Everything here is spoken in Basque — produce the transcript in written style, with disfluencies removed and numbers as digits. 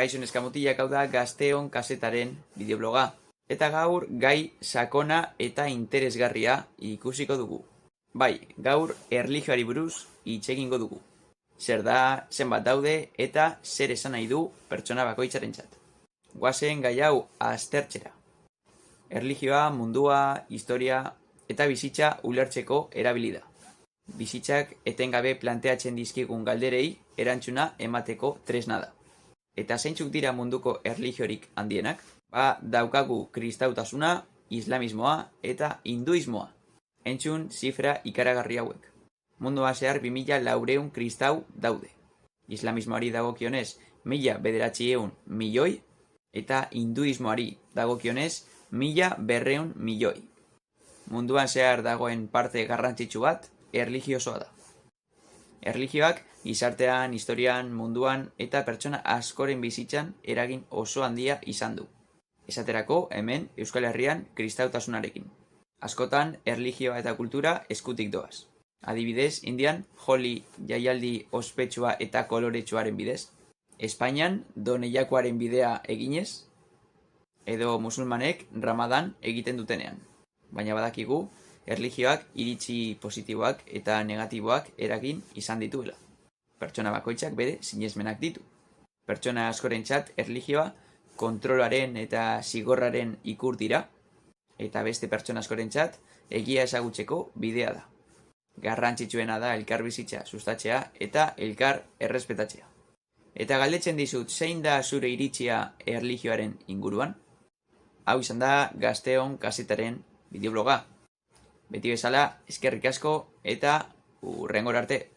Kaixo neskamutilak, hau da Gazteon kazetaren bideobloga. Eta gaur gai sakona eta interesgarria ikusiko dugu. Bai, gaur erlijioari buruz hitz egingo dugu. Zer da, zenbat daude eta zer esan nahi du pertsona bakoitzarentzat. Goazen gai hau aztertzera. Erlijioa, mundua, historia eta bizitza ulertzeko erabili da. Bizitzak etengabe planteatzen dizkigun galderei erantzuna emateko tresna da. Eta zeintzuk dira munduko erlijiorik handienak? Daukagu kristautasuna, islamismoa eta hinduismoa. Entzun zifra ikaragarri hauek. Mundua zehar 2400 kristau daude. Islamismoari dagokionez 1900 milioi eta hinduismoari dagokionez 1200 milioi. Munduan zehar dagoen parte garrantzitsu bat erlijiosoa da. Erlijioak gizartean, historian, munduan eta pertsona askoren bizitzan eragin oso handia izan du. Esaterako, hemen Euskal Herrian kristautasunarekin. Askotan, erlijioa eta kultura eskutik doaz. Adibidez, Indian, Holi jaialdi ospetsua eta koloretsuaren bidez. Espainian, Doneiakoaren bidea eginez, edo musulmanek Ramadan egiten dutenean. Baina badakigu, erlijioak iritzi positiboak eta negatiboak eragin izan dituela. Pertsona bakoitzak bere sinesmenak ditu. Pertsona askorentzat erlijioa kontrolaren eta zigorraren ikur dira, eta beste pertsona askorentzat egia ezagutzeko bidea da. Garrantzitsuena da elkarbizitza sustatzea eta elkar errespetatzea. Eta galdetzen dizut, zein da zure iritzia erlijioaren inguruan? Hau izan da Gazteon kazetaren bideobloga. Beti bezala, eskerrik asko eta hurrengora arte.